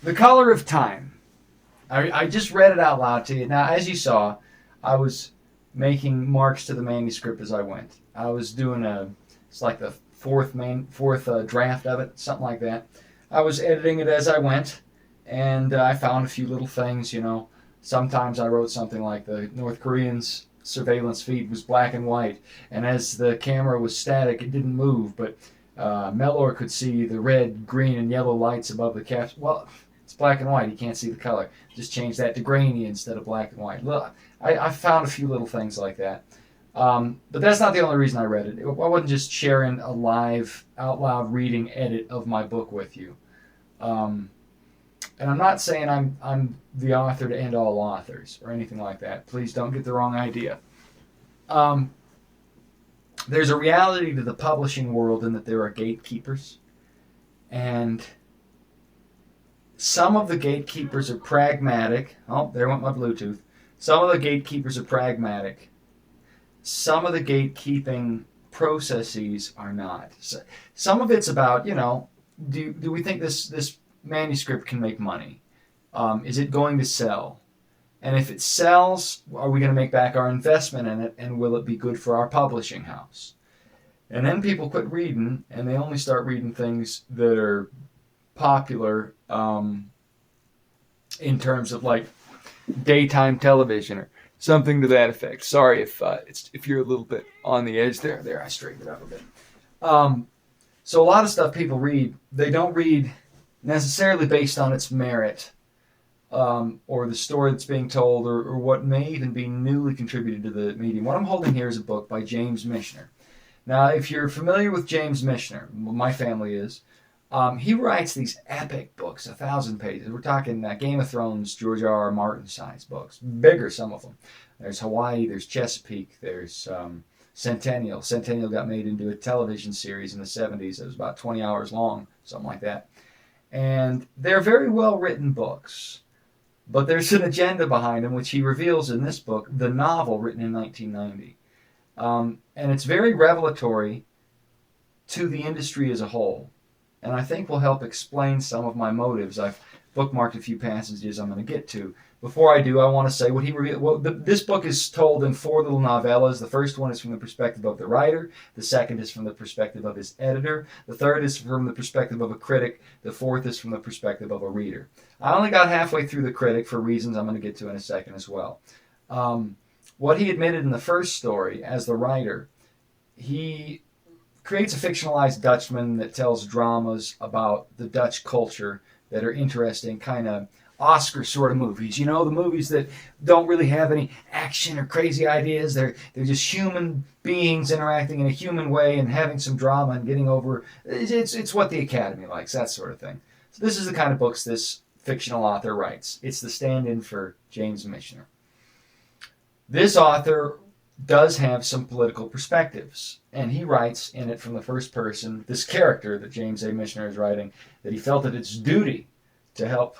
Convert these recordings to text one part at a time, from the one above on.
The Color of Time. I just read it out loud to you. Now, as you saw, I was making marks to the manuscript as I went. I was doing it's like the fourth draft of it, something like that. I was editing it as I went, and I found a few little things, you know. Sometimes I wrote something like the North Koreans' surveillance feed was black and white, and as the camera was static, it didn't move, but Mellor could see the red, green, and yellow lights above the caps. Well, it's black and white. He can't see the color. Just change that to grainy instead of black and white. Look, I found a few little things like that. But that's not the only reason I read it. I wasn't just sharing a live, out loud reading edit of my book with you. And I'm not saying I'm the author to end all authors or anything like that. Please don't get the wrong idea. There's a reality to the publishing world in that there are gatekeepers. And some of the gatekeepers are pragmatic. Oh, there went my Bluetooth. Some of the gatekeepers are pragmatic. Some of the gatekeeping processes are not. So, some of it's about, you know, do we think this manuscript can make money? Is it going to sell? And if it sells, are we going to make back our investment in it? And will it be good for our publishing house? And then people quit reading, and they only start reading things that are popular in terms of like daytime television or something to that effect. Sorry if you're a little bit on the edge there. There, I straightened it up a bit. So a lot of stuff people read, they don't read necessarily based on its merit or the story that's being told or what may even be newly contributed to the medium. What I'm holding here is a book by James Michener. Now, if you're familiar with James Michener, my family is, he writes these epic books, 1,000 pages. We're talking Game of Thrones, George R.R. Martin size books, bigger some of them. There's Hawaii, there's Chesapeake, there's Centennial. Centennial got made into a television series in the 70s. It was about 20 hours long, something like that. And they're very well written books. But there's an agenda behind them, which he reveals in this book, the novel written in 1990. And it's very revelatory to the industry as a whole. And I think will help explain some of my motives. I've bookmarked a few passages I'm going to get to. Before I do, I want to say what he revealed. Well, this book is told in 4 little novellas. The first one is from the perspective of the writer. The second is from the perspective of his editor. The third is from the perspective of a critic. The fourth is from the perspective of a reader. I only got halfway through the critic for reasons I'm going to get to in a second as well. What he admitted in the first story as the writer, he creates a fictionalized Dutchman that tells dramas about the Dutch culture that are interesting, kind of Oscar sort of movies. You know, the movies that don't really have any action or crazy ideas. They're just human beings interacting in a human way and having some drama and getting over. It's what the Academy likes, that sort of thing. So this is the kind of books this fictional author writes. It's the stand-in for James Michener. This author does have some political perspectives, and he writes in it from the first person, this character that James A. Michener is writing, that he felt it its duty to help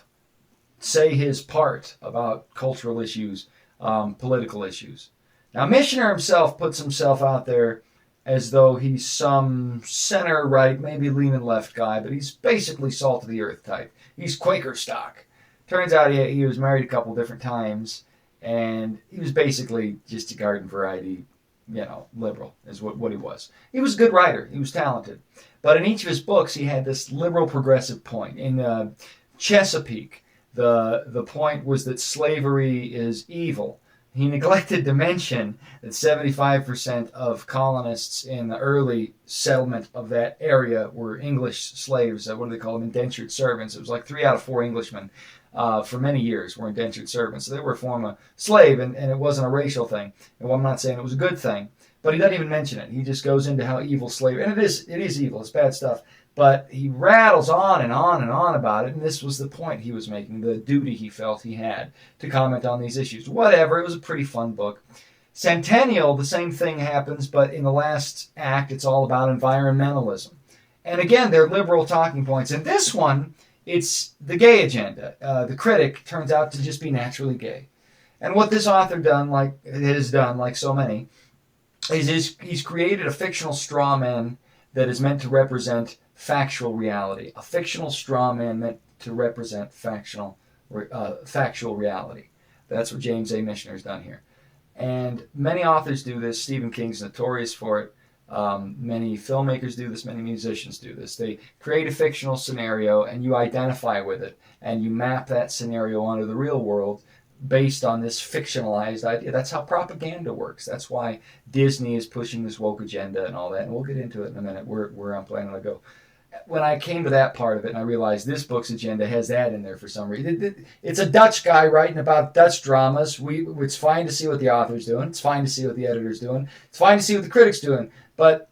say his part about cultural issues, political issues. Now, Michener himself puts himself out there as though he's some center-right, maybe leaning-left guy, but he's basically salt-of-the-earth type. He's Quaker stock. Turns out he was married a couple different times, and he was basically just a garden variety, you know, liberal is what he was. He was a good writer. He was talented. But in each of his books, he had this liberal progressive point. In Chesapeake, the point was that slavery is evil. He neglected to mention that 75% of colonists in the early settlement of that area were English slaves. What do they call them? Indentured servants. It was like 3 out of 4 Englishmen for many years were indentured servants. So they were a form of slave, and it wasn't a racial thing. And I'm not saying it was a good thing, but he doesn't even mention it. He just goes into how evil slavery, and it is evil. It's bad stuff. But he rattles on and on and on about it, and this was the point he was making, the duty he felt he had to comment on these issues. Whatever, it was a pretty fun book. Centennial, the same thing happens, but in the last act, it's all about environmentalism. And again, they're liberal talking points. And this one, it's the gay agenda. The critic turns out to just be naturally gay. And what this author has done, like so many, is he's created a fictional straw man that is meant to represent factual reality. A fictional straw man to represent factual reality. That's what James A. Michener's done here. And many authors do this. Stephen King's notorious for it. Many filmmakers do this. Many musicians do this. They create a fictional scenario and you identify with it and you map that scenario onto the real world based on this fictionalized idea. That's how propaganda works. That's why Disney is pushing this woke agenda and all that. And we'll get into it in a minute where I'm planning to go. When I came to that part of it and I realized this book's agenda has that in there for some reason. It's a Dutch guy writing about Dutch dramas. It's fine to see what the author's doing. It's fine to see what the editor's doing. It's fine to see what the critic's doing. But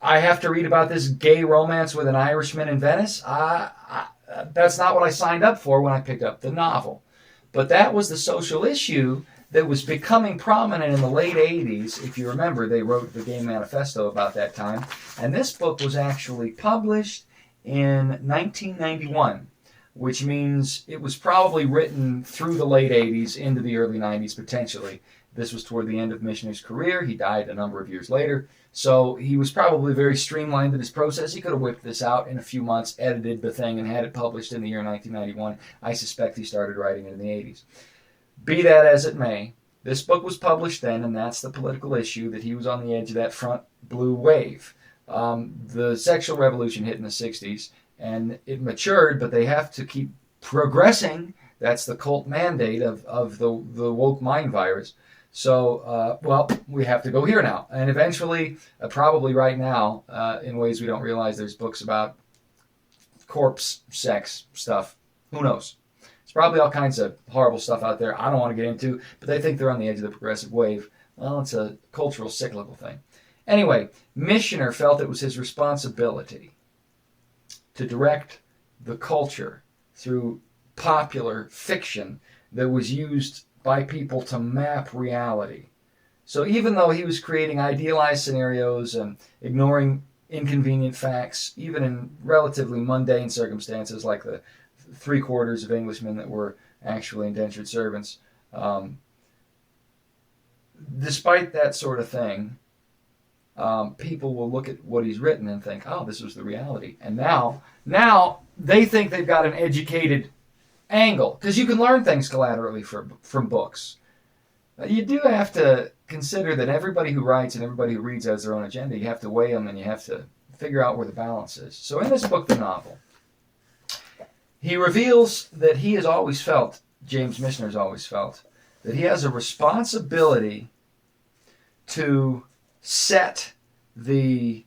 I have to read about this gay romance with an Irishman in Venice? That's not what I signed up for when I picked up the novel. But that was the social issue that was becoming prominent in the late 80s. If you remember, they wrote the Gay Manifesto about that time. And this book was actually published in 1991, which means it was probably written through the late 80s into the early 90s, potentially. This was toward the end of Michener's career. He died a number of years later. So he was probably very streamlined in his process. He could have whipped this out in a few months, edited the thing, and had it published in the year 1991. I suspect he started writing it in the 80s. Be that as it may, this book was published then, and that's the political issue, that he was on the edge of that front blue wave. The sexual revolution hit in the 60s, and it matured, but they have to keep progressing. That's the cult mandate of the woke mind virus. So, we have to go here now. And eventually, probably right now, in ways we don't realize, there's books about corpse sex stuff. Who knows? There's probably all kinds of horrible stuff out there I don't want to get into, but they think they're on the edge of the progressive wave. Well, it's a cultural cyclical thing. Anyway, Michener felt it was his responsibility to direct the culture through popular fiction that was used by people to map reality. So even though he was creating idealized scenarios and ignoring inconvenient facts, even in relatively mundane circumstances like the 3/4 of Englishmen that were actually indentured servants, despite that sort of thing, people will look at what he's written and think, oh, this was the reality. And now they think they've got an educated angle, because you can learn things collaterally from books. You do have to consider that everybody who writes and everybody who reads has their own agenda. You have to weigh them and you have to figure out where the balance is. So in this book, the novel, he reveals that he has always felt, James Michener has always felt, that he has a responsibility to set to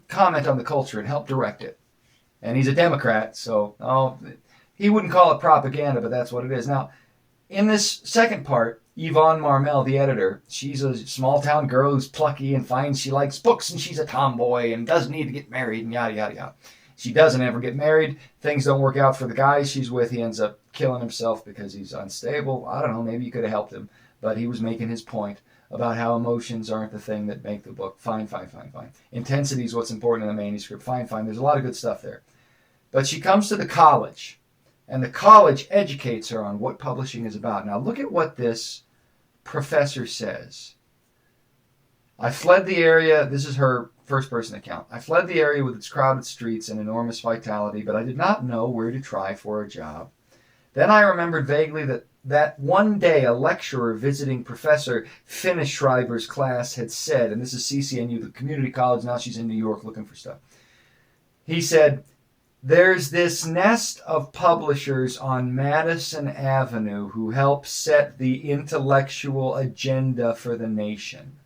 comment on the culture and help direct it. And he's a Democrat, so he wouldn't call it propaganda, but that's what it is. Now, in this second part, Yvonne Marmel, the editor, she's a small-town girl who's plucky and finds she likes books and she's a tomboy and doesn't need to get married and yada, yada, yada. She doesn't ever get married. Things don't work out for the guy she's with. He ends up killing himself because he's unstable. I don't know, maybe you could have helped him, but he was making his point about how emotions aren't the thing that make the book. Fine. Intensity is what's important in the manuscript. Fine. There's a lot of good stuff there. But she comes to the college, and the college educates her on what publishing is about. Now look at what this professor says. I fled the area, this is her first-person account. I fled the area with its crowded streets and enormous vitality, but I did not know where to try for a job. Then I remembered vaguely that one day a lecturer visiting Professor Finnischreiber's class had said, and this is CCNU, the community college, now she's in New York looking for stuff. He said, there's this nest of publishers on Madison Avenue who help set the intellectual agenda for the nation.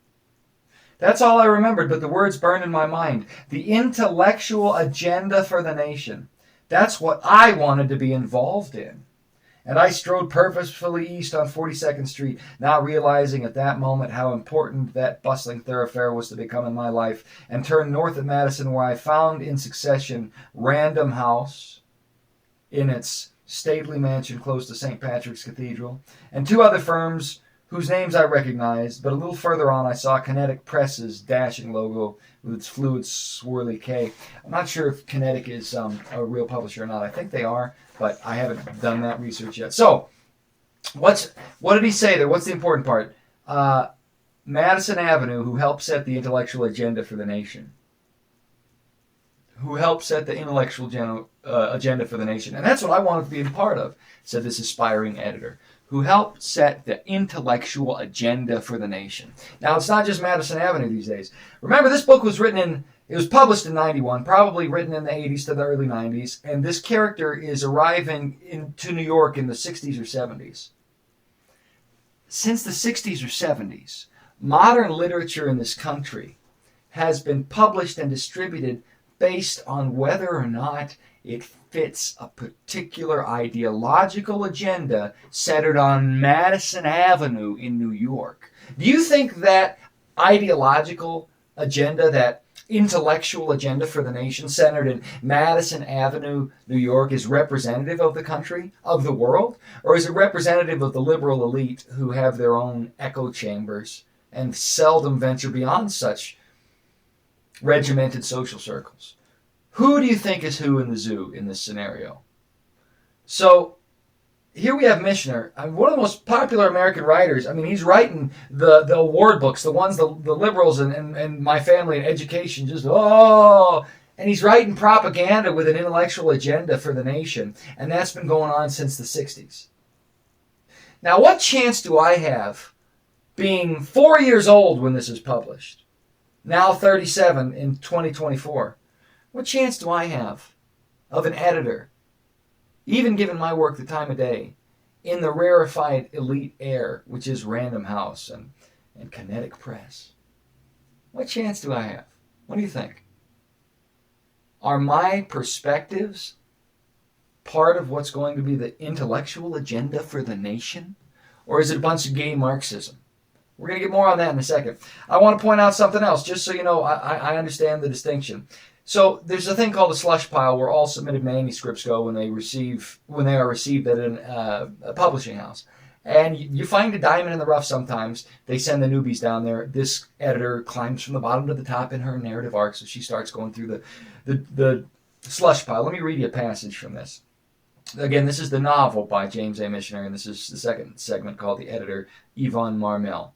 That's all I remembered, but the words burned in my mind. The intellectual agenda for the nation. That's what I wanted to be involved in. And I strode purposefully east on 42nd Street, not realizing at that moment how important that bustling thoroughfare was to become in my life, and turned north at Madison, where I found in succession Random House in its stately mansion close to St. Patrick's Cathedral, and two other firms whose names I recognized, but a little further on I saw Kinetic Press's dashing logo with its fluid swirly K. I'm not sure if Kinetic is a real publisher or not. I think they are, but I haven't done that research yet. So, what did he say there? What's the important part? Madison Avenue, who helped set the intellectual agenda for the nation. who helped set the intellectual agenda for the nation. And that's what I wanted to be a part of, said this aspiring editor, who helped set the intellectual agenda for the nation. Now, it's not just Madison Avenue these days. Remember, this book was it was published in 91, probably written in the 80s to the early 90s, and this character is arriving to New York in the 60s or 70s. Since the 60s or 70s, modern literature in this country has been published and distributed based on whether or not it fits a particular ideological agenda centered on Madison Avenue in New York. Do you think that ideological agenda, that intellectual agenda for the nation centered in Madison Avenue, New York, is representative of the country, of the world? Or is it representative of the liberal elite who have their own echo chambers and seldom venture beyond such regimented social circles? Who do you think is who in the zoo in this scenario? So here we have Michener, one of the most popular American writers. I mean, he's writing the award books, the ones the liberals and my family and education just, and he's writing propaganda with an intellectual agenda for the nation. And that's been going on since the 60s. Now, what chance do I have being 4 years old when this is published? Now 37 in 2024. What chance do I have of an editor, even given my work the time of day, in the rarefied elite air, which is Random House and Kinetic Press? What chance do I have? What do you think? Are my perspectives part of what's going to be the intellectual agenda for the nation? Or is it a bunch of gay Marxism? We're going to get more on that in a second. I want to point out something else, just so you know I understand the distinction. So there's a thing called a slush pile where all submitted manuscripts go when they are received at a publishing house. And you find a diamond in the rough sometimes. They send the newbies down there. This editor climbs from the bottom to the top in her narrative arc, so she starts going through the slush pile. Let me read you a passage from this. Again, this is the novel by James A. Michener, and this is the second segment called The Editor, Yvonne Marmel.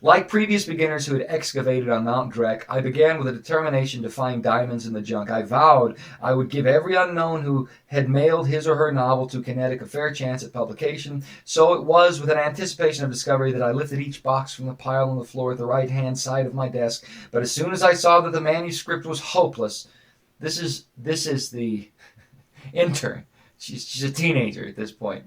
Like previous beginners who had excavated on Mount Drek, I began with a determination to find diamonds in the junk. I vowed I would give every unknown who had mailed his or her novel to Kinetic a fair chance at publication. So it was with an anticipation of discovery that I lifted each box from the pile on the floor at the right-hand side of my desk. But as soon as I saw that the manuscript was hopeless, this is the intern. She's a teenager at this point.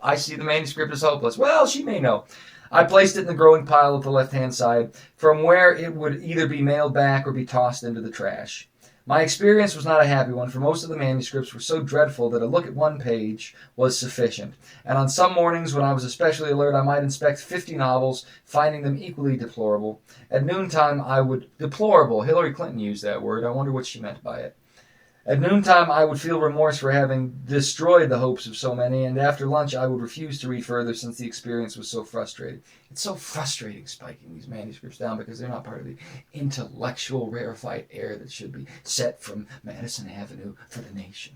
I see the manuscript is hopeless. Well, she may know. I placed it in the growing pile at the left-hand side, from where it would either be mailed back or be tossed into the trash. My experience was not a happy one, for most of the manuscripts were so dreadful that a look at one page was sufficient. And on some mornings, when I was especially alert, I might inspect 50 novels, finding them equally deplorable. At noontime, deplorable, Hillary Clinton used that word. I wonder what she meant by it. At noontime, I would feel remorse for having destroyed the hopes of so many, and after lunch, I would refuse to read further since the experience was so frustrating. It's so frustrating spiking these manuscripts down because they're not part of the intellectual rarefied air that should be set from Madison Avenue for the nation.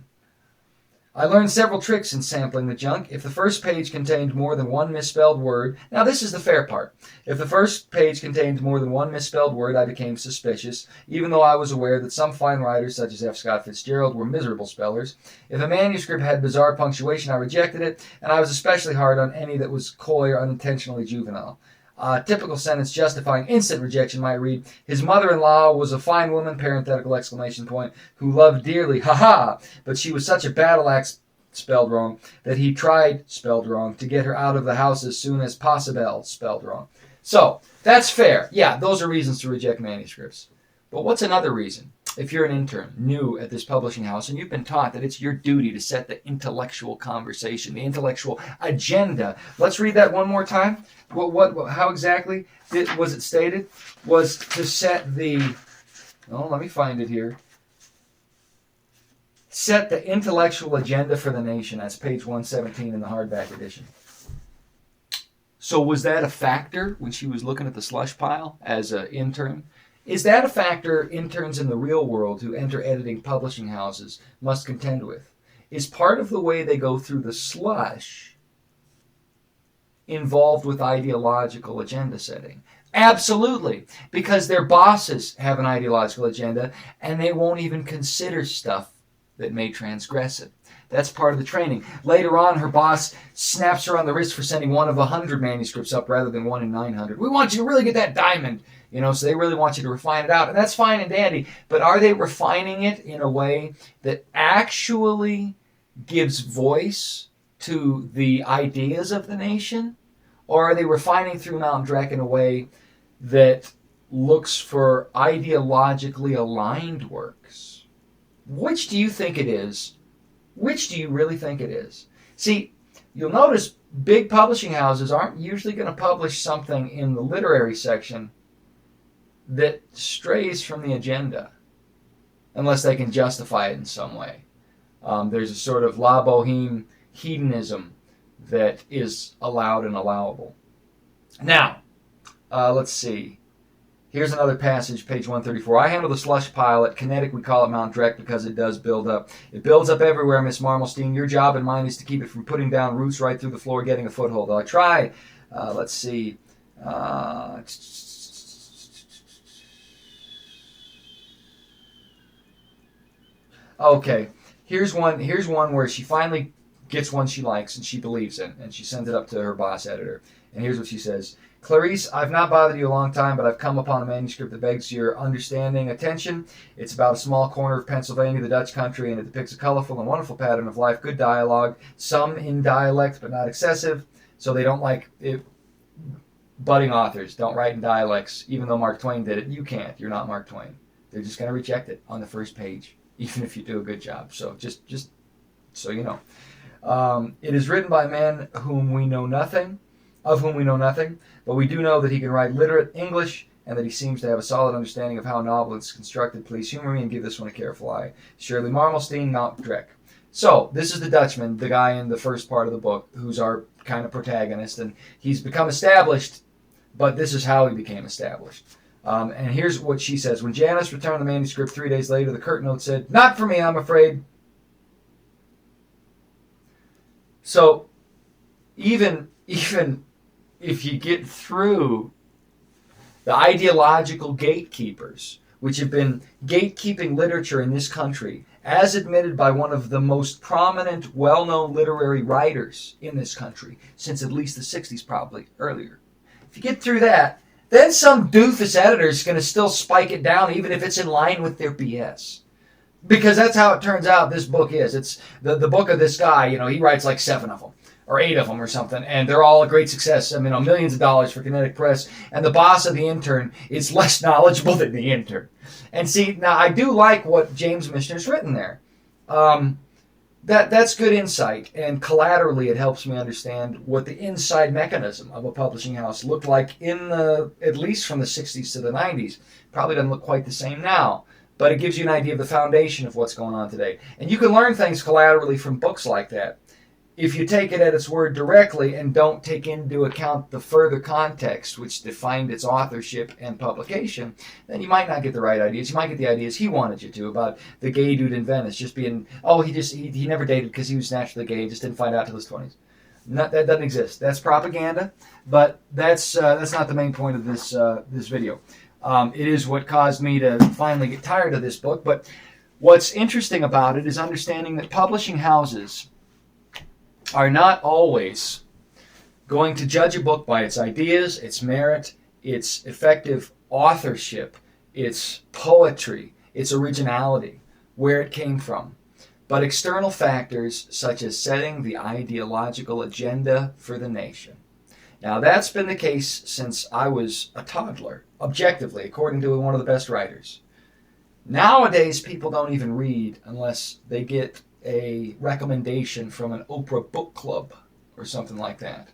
I learned several tricks in sampling the junk. If the first page contained more than one misspelled word, now this is the fair part. If the first page contained more than one misspelled word, I became suspicious, even though I was aware that some fine writers, such as F. Scott Fitzgerald, were miserable spellers. If a manuscript had bizarre punctuation, I rejected it, and I was especially hard on any that was coy or unintentionally juvenile. A typical sentence justifying instant rejection might read, his mother-in-law was a fine woman, parenthetical exclamation point, who loved dearly, ha-ha, but she was such a battle axe, spelled wrong, that he tried, spelled wrong, to get her out of the house as soon as possible, spelled wrong. So, that's fair. Yeah, those are reasons to reject manuscripts. But what's another reason? If you're an intern, new at this publishing house, and you've been taught that it's your duty to set the intellectual conversation, the intellectual agenda. Let's read that one more time. How exactly was it stated? Was to set the, let me find it here. Set the intellectual agenda for the nation. That's page 117 in the hardback edition. So was that a factor when she was looking at the slush pile as an intern? Is that a factor interns in the real world who enter editing publishing houses must contend with? Is part of the way they go through the slush involved with ideological agenda setting? Absolutely. Because their bosses have an ideological agenda, and they won't even consider stuff that may transgress it. That's part of the training. Later on, her boss snaps her on the wrist for sending one of 100 manuscripts up rather than 1 in 900. We want you to really get that diamond. So they really want you to refine it out. And that's fine and dandy. But are they refining it in a way that actually gives voice to the ideas of the nation? Or are they refining through Mount Drek in a way that looks for ideologically aligned works? Which do you think it is? Which do you really think it is? See, you'll notice big publishing houses aren't usually going to publish something in the literary section that strays from the agenda, unless they can justify it in some way. There's a sort of la boheme hedonism that is allowed and allowable. Now, let's see. Here's another passage, page 134. I handle the slush pile. At Kinetic, we call it Mount Drek because it does build up. It builds up everywhere, Miss Marmelstein. Your job and mine is to keep it from putting down roots right through the floor, getting a foothold. I try. Let's see. Okay. Here's one where she finally gets one she likes and she believes in, and she sends it up to her boss editor. And here's what she says. Clarice, I've not bothered you a long time, but I've come upon a manuscript that begs your understanding attention. It's about a small corner of Pennsylvania, the Dutch country, and it depicts a colorful and wonderful pattern of life, good dialogue, some in dialect, but not excessive. So they don't like it. Budding authors don't write in dialects, even though Mark Twain did it. You can't. You're not Mark Twain. They're just going to reject it on the first page, even if you do a good job. So just so you know. It is written by men of whom we know nothing, but we do know that he can write literate English and that he seems to have a solid understanding of how a novel is constructed. Please humor me and give this one a careful eye. Shirley Marmelstein, Mount Drek. So, this is the Dutchman, the guy in the first part of the book, who's our kind of protagonist, and he's become established, but this is how he became established. And here's what she says. When Janice returned the manuscript 3 days later, the curt note said, "Not for me, I'm afraid." So, even if you get through the ideological gatekeepers, which have been gatekeeping literature in this country, as admitted by one of the most prominent, well-known literary writers in this country, since at least the 60s, probably earlier. If you get through that, then some doofus editor is going to still spike it down, even if it's in line with their BS. Because that's how it turns out this book is. It's the book of this guy, he writes like 7 of them. Or 8 of them or something, and they're all a great success. Millions of dollars for Kinetic Press, and the boss of the intern is less knowledgeable than the intern. And see, now I do like what James Michener's written there. That's good insight, and collaterally it helps me understand what the inside mechanism of a publishing house looked like at least from the 60s to the 90s. Probably doesn't look quite the same now, but it gives you an idea of the foundation of what's going on today. And you can learn things collaterally from books like that. If you take it at its word directly and don't take into account the further context which defined its authorship and publication, then you might not get the right ideas. You might get the ideas he wanted you to about the gay dude in Venice just being, he never dated because he was naturally gay, he just didn't find out till his 20s. That doesn't exist. That's propaganda, but that's not the main point of this video. It is what caused me to finally get tired of this book, but what's interesting about it is understanding that publishing houses are not always going to judge a book by its ideas, its merit, its effective authorship, its poetry, its originality, where it came from, but external factors such as setting the ideological agenda for the nation. Now, that's been the case since I was a toddler, objectively, according to one of the best writers. Nowadays, people don't even read unless they get a recommendation from an Oprah book club or something like that.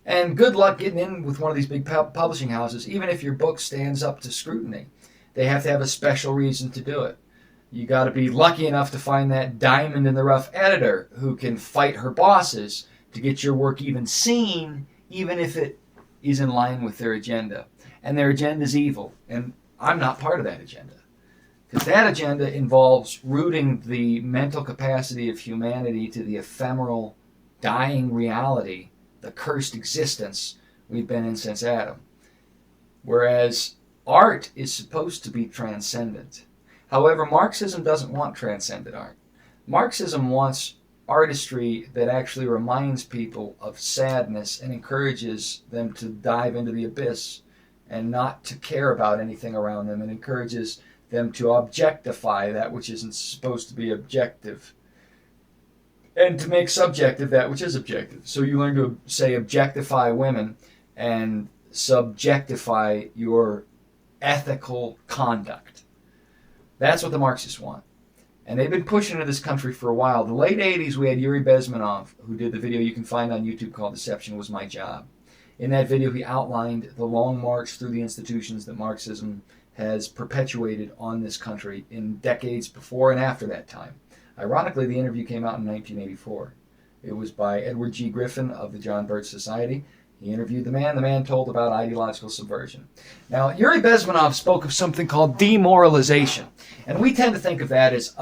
And good luck getting in with one of these big publishing houses, even if your book stands up to scrutiny. They have to have a special reason to do it. You got to be lucky enough to find that diamond in the rough editor who can fight her bosses to get your work even seen, even if it is in line with their agenda. And their agenda is evil, and I'm not part of that agenda. Because that agenda involves rooting the mental capacity of humanity to the ephemeral, dying reality, the cursed existence we've been in since Adam. whereas art is supposed to be transcendent. However, Marxism doesn't want transcendent art. Marxism wants artistry that actually reminds people of sadness and encourages them to dive into the abyss and not to care about anything around them, and encourages them to objectify that which isn't supposed to be objective, and to make subjective that which is objective. So you learn to, say, objectify women and subjectify your ethical conduct. That's what the Marxists want. And they've been pushing into this country for a while. The late 80s, we had Yuri Bezmenov, who did the video you can find on YouTube called Deception Was My Job. In that video, he outlined the long march through the institutions that Marxism has perpetuated on this country in decades before and after that time. Ironically, the interview came out in 1984. It was by Edward G. Griffin of the John Birch Society. He interviewed the man told about ideological subversion. Now, Yuri Bezmenov spoke of something called demoralization, and we tend to think of that as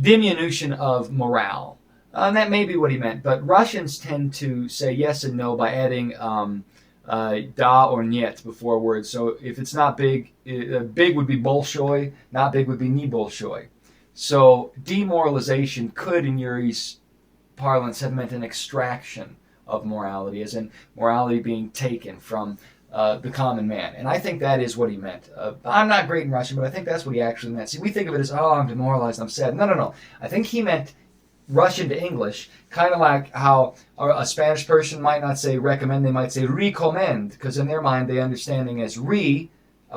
diminution of morale. And that may be what he meant, but Russians tend to say yes and no by adding da or niet before words. So if it's not big, big would be bolshoi, not big would be ni bolshoi. So demoralization could, in Yuri's parlance, have meant an extraction of morality, as in morality being taken from the common man. And I think that is what he meant. I'm not great in Russian, but I think that's what he actually meant. See, we think of it as, oh, I'm demoralized, I'm sad. No. I think he meant Russian to English, kind of like how a Spanish person might not say recommend, they might say recommend, because in their mind they understanding as a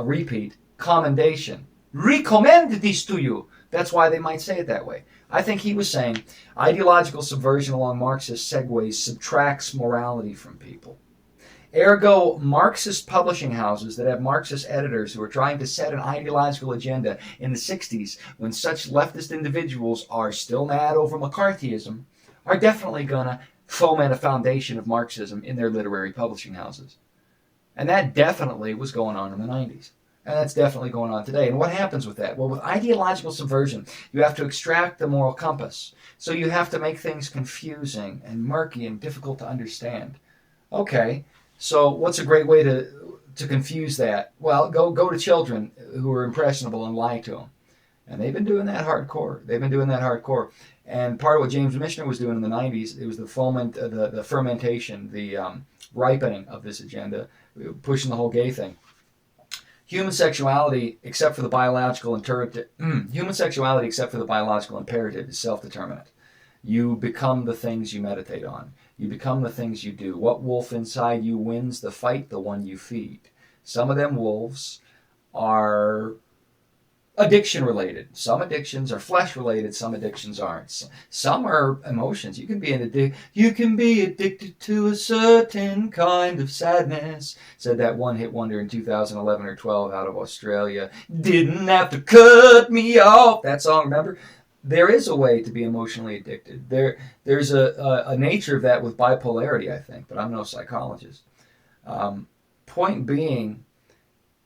repeat, commendation. Recommend this to you. That's why they might say it that way. I think he was saying ideological subversion along Marxist segues subtracts morality from people. Ergo, Marxist publishing houses that have Marxist editors who are trying to set an ideological agenda in the 60s, when such leftist individuals are still mad over McCarthyism, are definitely going to foment a foundation of Marxism in their literary publishing houses. And that definitely was going on in the 90s. And that's definitely going on today. And what happens with that? Well, with ideological subversion, you have to extract the moral compass. So you have to make things confusing and murky and difficult to understand. Okay, so what's a great way to confuse that? Well, go to children who are impressionable and lie to them. And they've been doing that hardcore. And part of what James Michener was doing in the 90s, it was the fermentation, the ripening of this agenda, pushing the whole gay thing. Human sexuality, except for the biological imperative, is self-determinate. You become the things you meditate on. You become the things you do. What wolf inside you wins the fight? The one you feed. Some of them wolves are addiction-related. Some addictions are flesh-related. Some addictions aren't. Some are emotions. You can be addicted to a certain kind of sadness, said that one-hit wonder in 2011 or 12 out of Australia. Didn't have to cut me off. That song, remember? There is a way to be emotionally addicted. There's a nature of that with bipolarity, I think, but I'm no psychologist. Point being,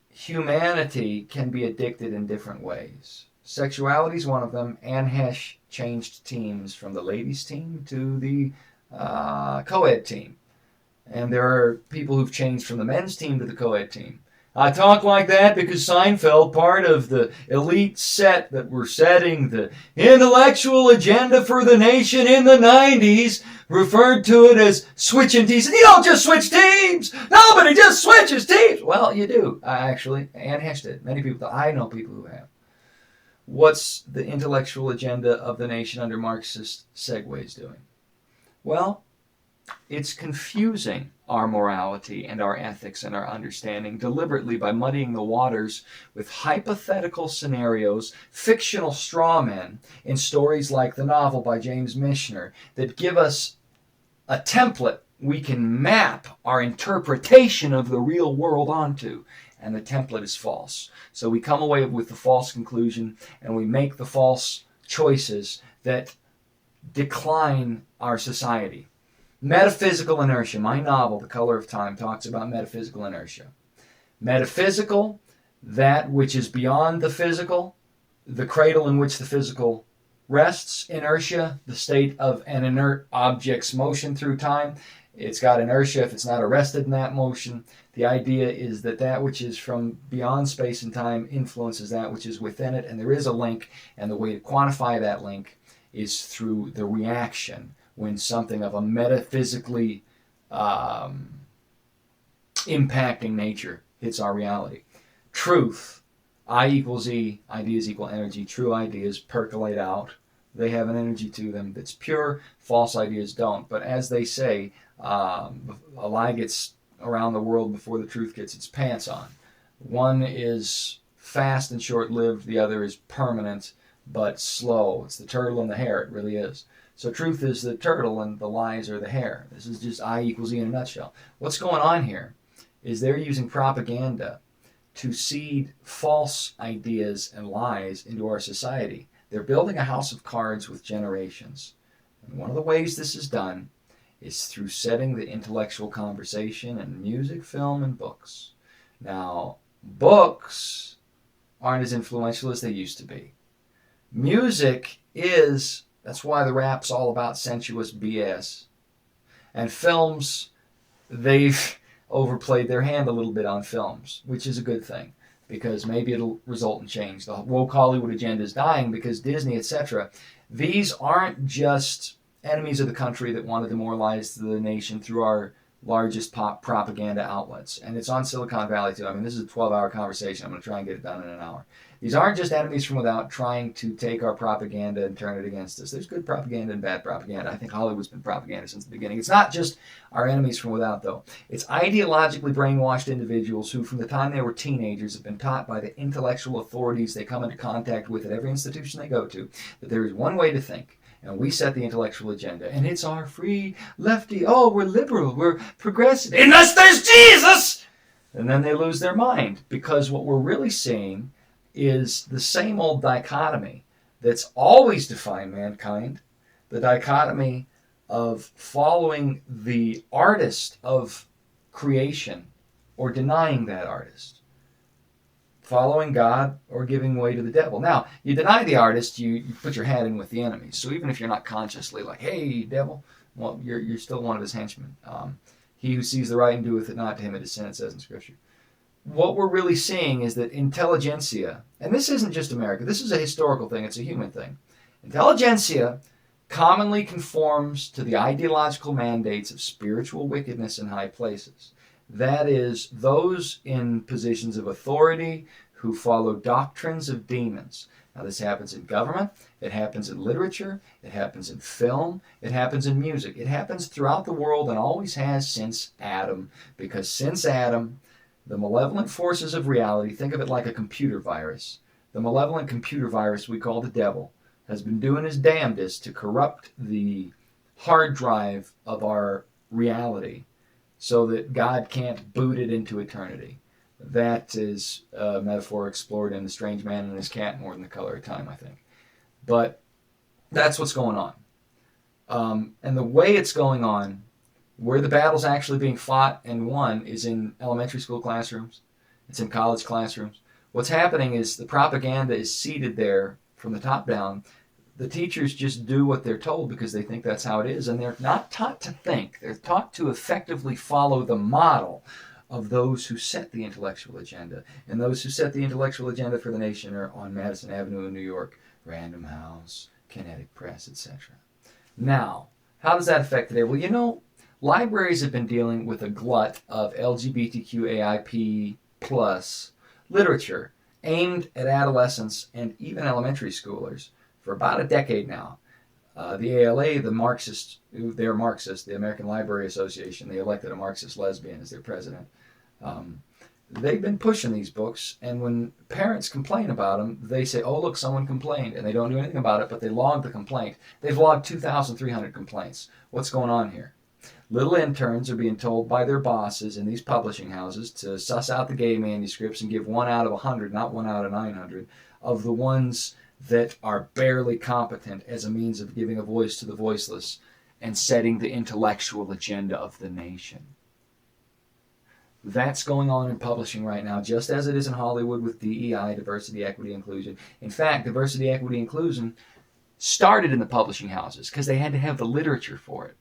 humanity can be addicted in different ways. Sexuality is one of them. Anne Hesh changed teams from the ladies' team to the co-ed team. And there are people who've changed from the men's team to the co-ed team. I talk like that because Seinfeld, part of the elite set that were setting the intellectual agenda for the nation in the 90s, referred to it as switching teams. You don't just switch teams! Nobody just switches teams! Well, you do, actually. Anne Hesh did. Many people, I know people who have. What's the intellectual agenda of the nation under Marxist segues doing? Well, it's confusing our morality and our ethics and our understanding deliberately by muddying the waters with hypothetical scenarios, fictional straw men in stories like the novel by James Michener that give us a template we can map our interpretation of the real world onto. And the template is false. So we come away with the false conclusion and we make the false choices that decline our society. Metaphysical inertia. My novel, The Color of Time, talks about metaphysical inertia. Metaphysical, that which is beyond the physical, the cradle in which the physical rests. Inertia, the state of an inert object's motion through time. It's got inertia if it's not arrested in that motion. The idea is that that which is from beyond space and time influences that which is within it, and there is a link, and the way to quantify that link is through the reaction when something of a metaphysically impacting nature hits our reality. Truth, I equals E, ideas equal energy. True ideas percolate out. They have an energy to them that's pure. False ideas don't. But as they say, a lie gets around the world before the truth gets its pants on. One is fast and short-lived. The other is permanent but slow. It's the turtle and the hare. It really is. So truth is the turtle and the lies are the hare. This is just I equals E in a nutshell. What's going on here is they're using propaganda to seed false ideas and lies into our society. They're building a house of cards with generations. And one of the ways this is done is through setting the intellectual conversation in music, film, and books. Now, books aren't as influential as they used to be. Music is, that's why the rap's all about sensuous BS. And films, they've overplayed their hand a little bit on films, which is a good thing, because maybe it'll result in change. The woke Hollywood agenda is dying because Disney, etc., these aren't just enemies of the country that want to demoralize the nation through our largest pop propaganda outlets. And it's on Silicon Valley, too. I mean, this is a 12-hour conversation. I'm going to try and get it done in an hour. These aren't just enemies from without trying to take our propaganda and turn it against us. There's good propaganda and bad propaganda. I think Hollywood's been propaganda since the beginning. It's not just our enemies from without, though. It's ideologically brainwashed individuals who, from the time they were teenagers, have been taught by the intellectual authorities they come into contact with at every institution they go to that there is one way to think. And we set the intellectual agenda. And it's our free lefty, oh, we're liberal, we're progressive, unless there's Jesus! And then they lose their mind, because what we're really seeing is the same old dichotomy that's always defined mankind, the dichotomy of following the artist of creation or denying that artist, following God or giving way to the devil. Now, you deny the artist, you put your hat in with the enemy. So even if you're not consciously like, hey, devil, well, you're still one of his henchmen. He who sees the right and doeth it not, to him it is sin, it says in Scripture. What we're really seeing is that intelligentsia, and this isn't just America, this is a historical thing, it's a human thing. Intelligentsia commonly conforms to the ideological mandates of spiritual wickedness in high places. That is, those in positions of authority who follow doctrines of demons. Now, this happens in government, it happens in literature, it happens in film, it happens in music. It happens throughout the world and always has since Adam, because since Adam, the malevolent forces of reality, think of it like a computer virus. The malevolent computer virus we call the devil has been doing his damnedest to corrupt the hard drive of our reality so that God can't boot it into eternity. That is a metaphor explored in The Strange Man and His Cat more than The Color of Time, I think. But that's what's going on. And the way it's going on, where the battle's actually being fought and won, is in elementary school classrooms. It's in college classrooms. What's happening is the propaganda is seeded there from the top down. The teachers just do what they're told because they think that's how it is, and they're not taught to think. They're taught to effectively follow the model of those who set the intellectual agenda. And those who set the intellectual agenda for the nation are on Madison Avenue in New York, Random House, Kinetic Press, etc. Now, how does that affect today? Well, you know, libraries have been dealing with a glut of LGBTQAIP plus literature aimed at adolescents and even elementary schoolers for about a decade now. The ALA, the Marxist, they're Marxist, the American Library Association, they elected a Marxist lesbian as their president. They've been pushing these books, and when parents complain about them, they say, oh, look, someone complained, and they don't do anything about it, but they log the complaint. They've logged 2,300 complaints. What's going on here? Little interns are being told by their bosses in these publishing houses to suss out the gay manuscripts and give 1 out of 100, not 1 out of 900, of the ones that are barely competent as a means of giving a voice to the voiceless and setting the intellectual agenda of the nation. That's going on in publishing right now, just as it is in Hollywood with DEI, diversity, equity, inclusion. In fact, diversity, equity, inclusion started in the publishing houses because they had to have the literature for it.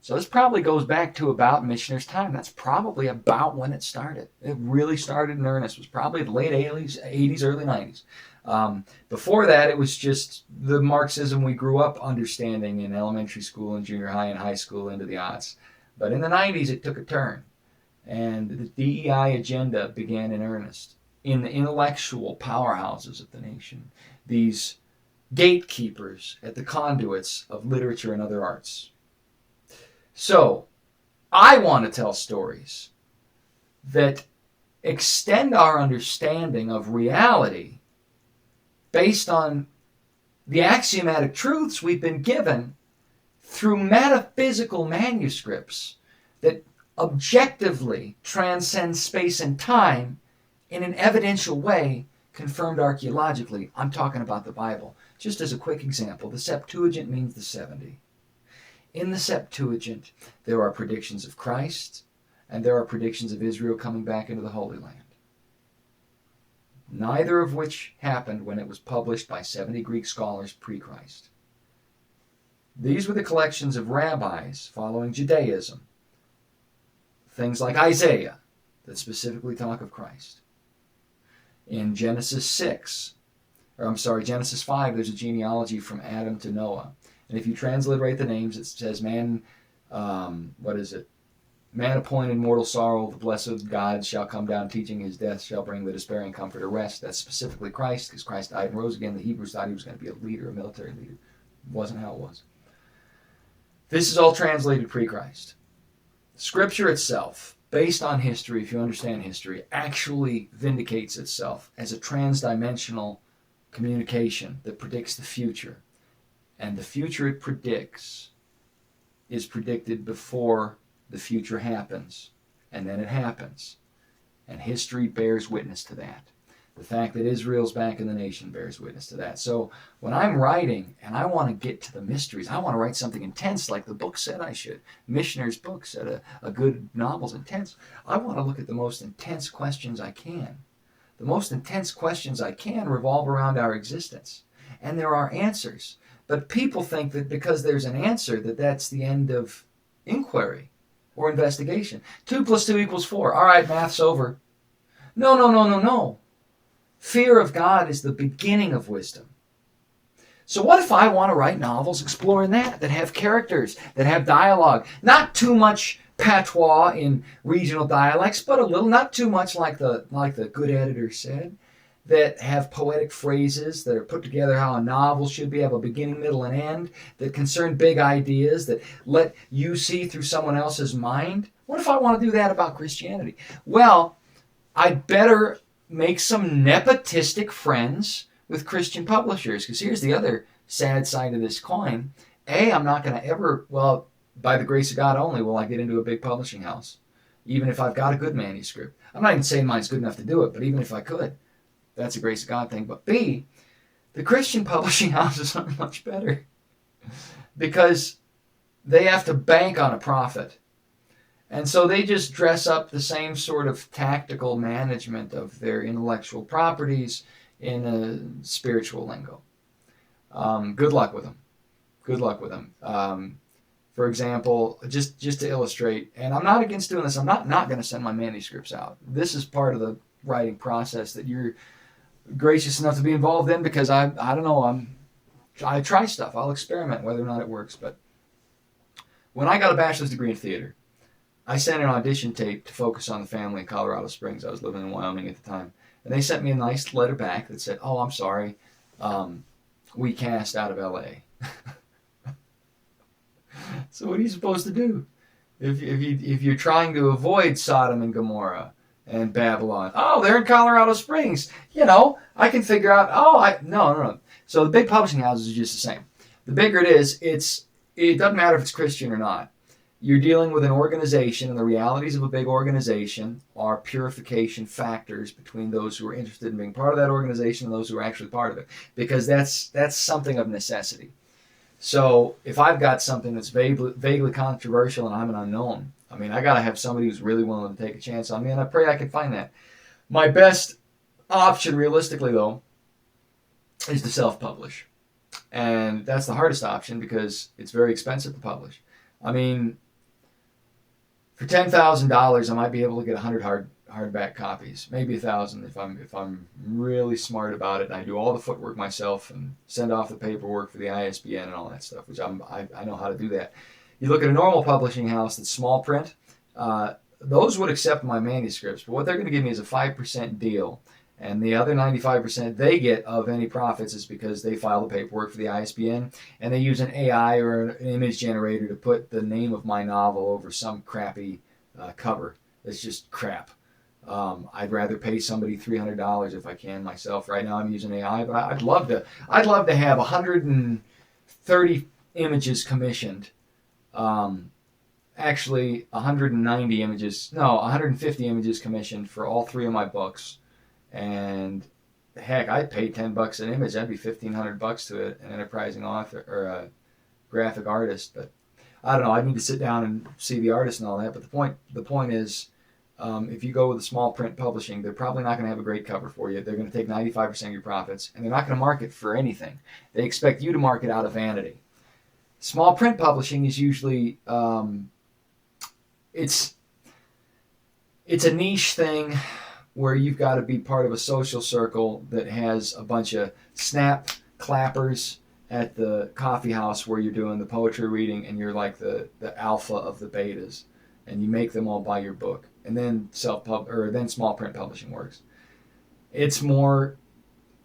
So this probably goes back to about Michener's time. That's probably about when it started. It really started in earnest. It was probably the late 80s, early 90s. Before that, it was just the Marxism we grew up understanding in elementary school and junior high and high school into the aughts. But in the 90s, it took a turn. And the DEI agenda began in earnest in the intellectual powerhouses of the nation. These gatekeepers at the conduits of literature and other arts. So, I want to tell stories that extend our understanding of reality based on the axiomatic truths we've been given through metaphysical manuscripts that objectively transcend space and time in an evidential way confirmed archaeologically. I'm talking about the Bible. Just as a quick example, the Septuagint means the 70. In the Septuagint, there are predictions of Christ, and there are predictions of Israel coming back into the Holy Land. Neither of which happened when it was published by 70 Greek scholars pre-Christ. These were the collections of rabbis following Judaism. Things like Isaiah, that specifically talk of Christ. In Genesis 5, there's a genealogy from Adam to Noah. And if you transliterate the names, it says man appointed mortal sorrow, the blessed God shall come down, teaching his death shall bring the despairing comforter rest. That's specifically Christ, because Christ died and rose again. The Hebrews thought he was going to be a leader, a military leader. It wasn't how it was. This is all translated pre-Christ. Scripture itself, based on history, if you understand history, actually vindicates itself as a transdimensional communication that predicts the future. And the future it predicts is predicted before the future happens, and then it happens. And history bears witness to that. The fact that Israel's back in the nation bears witness to that. So when I'm writing and I want to get to the mysteries, I want to write something intense like the book said I should. Michener's book said a good novel's intense. I want to look at the most intense questions I can. The most intense questions I can revolve around our existence. And there are answers. But people think that because there's an answer that that's the end of inquiry or investigation. 2 + 2 = 4. All right, math's over. No. Fear of God is the beginning of wisdom. So what if I want to write novels exploring that have characters, that have dialogue, not too much patois in regional dialects, but a little, not too much like the good editor said, that have poetic phrases that are put together how a novel should be, have a beginning, middle, and end, that concern big ideas, that let you see through someone else's mind? What if I want to do that about Christianity? Well, I'd better make some nepotistic friends with Christian publishers, because here's the other sad side of this coin. I'm not going to ever, by the grace of God only, will I get into a big publishing house, even if I've got a good manuscript. I'm not even saying mine's good enough to do it, but even if I could, that's a grace of God thing. But B, the Christian publishing houses are much better because they have to bank on a profit. And so they just dress up the same sort of tactical management of their intellectual properties in a spiritual lingo. Good luck with them. Good luck with them. For example, just to illustrate, and I'm not against doing this, I'm not going to send my manuscripts out. This is part of the writing process that you're gracious enough to be involved in, because I don't know, I try stuff. I'll experiment whether or not it works. But when I got a bachelor's degree in theater, I sent an audition tape to Focus on the Family in Colorado Springs. I was living in Wyoming at the time. And they sent me a nice letter back that said, "Oh, I'm sorry, we cast out of L.A." So what are you supposed to do? If you're trying to avoid Sodom and Gomorrah and Babylon, they're in Colorado Springs. I can figure out, no. So the big publishing houses are just the same. The bigger it is, it doesn't matter if it's Christian or not. You're dealing with an organization, and the realities of a big organization are purification factors between those who are interested in being part of that organization and those who are actually part of it, because that's something of necessity. So if I've got something that's vaguely controversial and I'm an unknown, I got to have somebody who's really willing to take a chance on me, and I pray I can find that. My best option, realistically, though, is to self-publish. And that's the hardest option because it's very expensive to publish. For $10,000, I might be able to get 100 hardback copies, maybe 1,000 if I'm really smart about it. And I do all the footwork myself and send off the paperwork for the ISBN and all that stuff, which I know how to do that. You look at a normal publishing house that's small print. Those would accept my manuscripts, but what they're going to give me is a 5% deal. And the other 95% they get of any profits is because they file the paperwork for the ISBN, and they use an AI or an image generator to put the name of my novel over some crappy cover. It's just crap. I'd rather pay somebody $300 if I can myself. Right now I'm using AI, but I'd love to have 130 images commissioned. Actually 150 images commissioned for all 3 of my books. And heck, I'd pay $10 an image. That'd be $1,500 to an enterprising author or a graphic artist. But I don't know. I need to sit down and see the artist and all that. But the point is, if you go with a small print publishing, they're probably not going to have a great cover for you. They're going to take 95% of your profits, and they're not going to market for anything. They expect you to market out of vanity. Small print publishing is usually it's a niche thing where you've got to be part of a social circle that has a bunch of snap clappers at the coffee house where you're doing the poetry reading, and you're like the alpha of the betas, and you make them all buy your book, and then then small print publishing works. It's more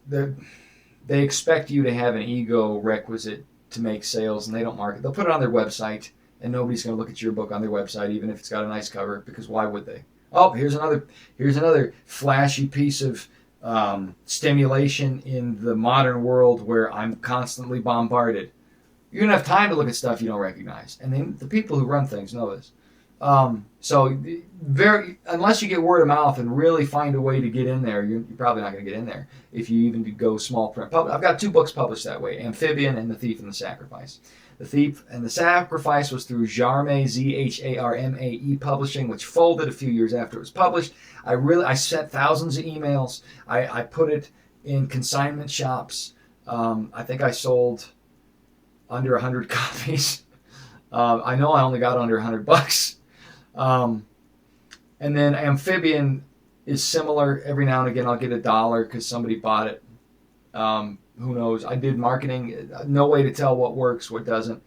they expect you to have an ego requisite to make sales, and they don't market. They'll put it on their website, and nobody's going to look at your book on their website, even if it's got a nice cover, because why would they? Oh, here's another flashy piece of stimulation in the modern world where I'm constantly bombarded. You don't have time to look at stuff you don't recognize, and then the people who run things know this. So unless you get word of mouth and really find a way to get in there, you're probably not going to get in there if you even go small print. I've got 2 books published that way: Amphibian and The Thief and the Sacrifice. The Thief and the Sacrifice was through Zharme, Zharme Publishing, which folded a few years after it was published. I sent thousands of emails. I put it in consignment shops. I think I sold under 100 copies. I know I only got under $100. And then Amphibian is similar. Every now and again I'll get $1 because somebody bought it. Who knows? I did marketing. No way to tell what works, what doesn't.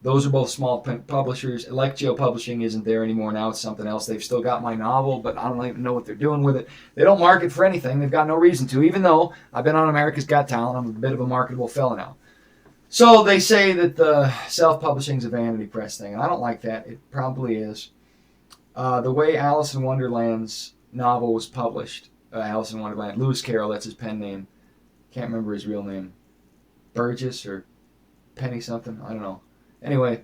Those are both small publishers. Electio Publishing isn't there anymore. Now it's something else. They've still got my novel, but I don't even know what they're doing with it. They don't market for anything. They've got no reason to, even though I've been on America's Got Talent. I'm a bit of a marketable fella now. So they say that the self-publishing is a vanity press thing, and I don't like that. It probably is. The way Alice in Wonderland's novel was published, Alice in Wonderland, Lewis Carroll, that's his pen name. Can't remember his real name. Burgess or Penny something, I don't know. Anyway,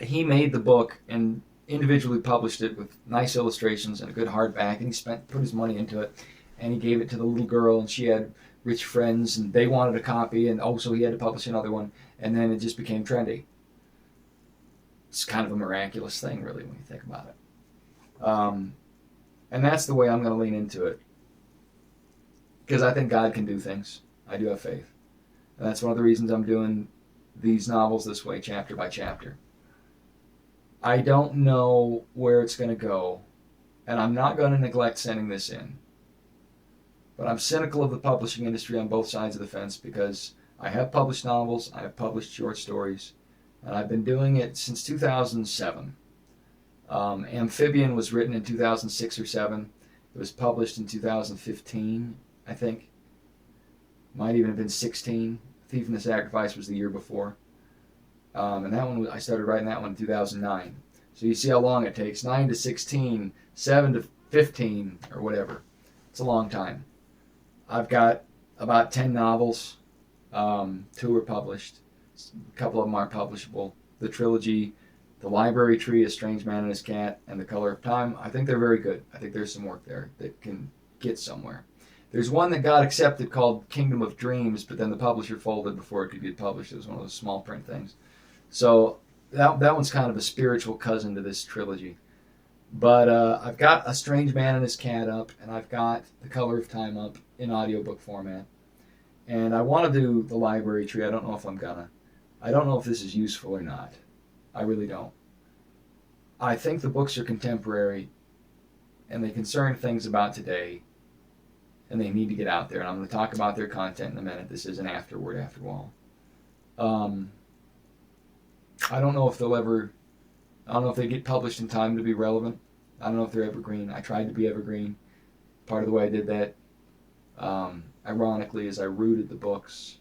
he made the book and individually published it with nice illustrations and a good hardback, and he put his money into it, and he gave it to the little girl, and she had rich friends, and they wanted a copy, and also he had to publish another one, and then it just became trendy. It's kind of a miraculous thing, really, when you think about it. And that's the way I'm going to lean into it, because I think God can do things. I do have faith. And that's one of the reasons I'm doing these novels this way, chapter by chapter. I don't know where it's going to go, and I'm not going to neglect sending this in. But I'm cynical of the publishing industry on both sides of the fence, because I have published novels, I have published short stories, and I've been doing it since 2007. Amphibian was written in 2006 or 7. It was published in 2015, I think. Might even have been 16. Thief and the Sacrifice was the year before. And that one, I started writing that one in 2009. So you see how long it takes. 9 to 16, 7 to 15, or whatever. It's a long time. I've got about 10 novels. 2 are published. A couple of them are publishable. The trilogy, The Library Tree, A Strange Man and His Cat, and The Color of Time, I think they're very good. I think there's some work there that can get somewhere. There's one that got accepted called Kingdom of Dreams, but then the publisher folded before it could get published. It was one of those small print things. So that one's kind of a spiritual cousin to this trilogy. But I've got A Strange Man and His Cat up, and I've got The Color of Time up in audiobook format. And I want to do The Library Tree. I don't know if I'm gonna. I don't know if this is useful or not. I really don't. I think the books are contemporary, and they concern things about today, and they need to get out there. And I'm going to talk about their content in a minute. This is an Afterward, after all. I don't know if they'll ever, I don't know if they get published in time to be relevant. I don't know if they're evergreen. I tried to be evergreen. Part of the way I did that, ironically, is I rooted the books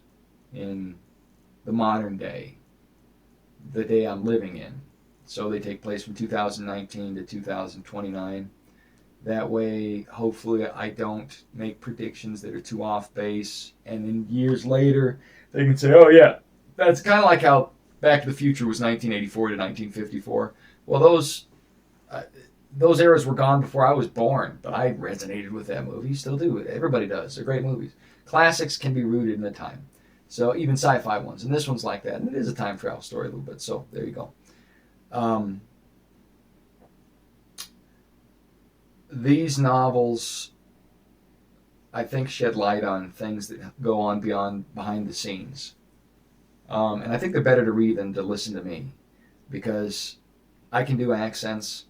in the modern day, the day I'm living in. So they take place from 2019 to 2029. That way, hopefully, I don't make predictions that are too off base, and then years later, they can say, oh yeah, that's kind of like how Back to the Future was 1984 to 1954. Well, those eras were gone before I was born, but I resonated with that movie. Still do. Everybody does. They're great movies. Classics can be rooted in the time. So even sci-fi ones. And this one's like that. And it is a time travel story a little bit. So there you go. These novels, I think, shed light on things that go on behind the scenes. And I think they're better to read than to listen to me, because I can do accents,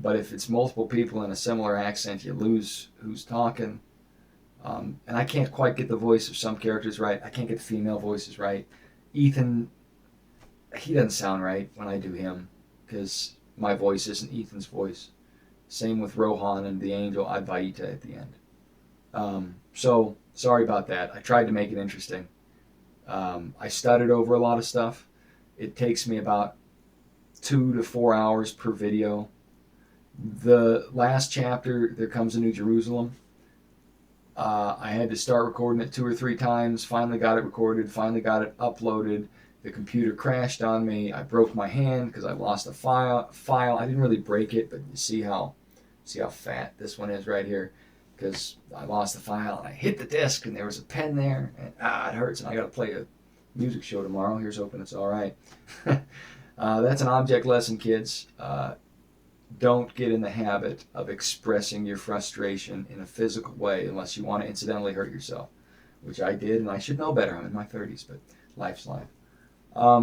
but if it's multiple people in a similar accent, you lose who's talking. And I can't quite get the voice of some characters right. I can't get the female voices right. Ethan, he doesn't sound right when I do him, because my voice isn't Ethan's voice. Same with Rohan and the angel Advaita at the end. So sorry about that. I tried to make it interesting. I stuttered over a lot of stuff. It takes me about 2 to 4 hours per video. The last chapter, There Comes a New Jerusalem, I had to start recording it 2 or 3 times. Finally got it recorded. Finally got it uploaded. The computer crashed on me. I broke my hand because I lost a file. I didn't really break it, but you see how fat this one is right here, because I lost the file and I hit the disc and there was a pen there, and it hurts, and I got to play a music show tomorrow. Here's hoping it's all right. That's an object lesson, kids. Don't get in the habit of expressing your frustration in a physical way unless you want to incidentally hurt yourself, which I did, and I should know better. I'm in my 30s, but life's life.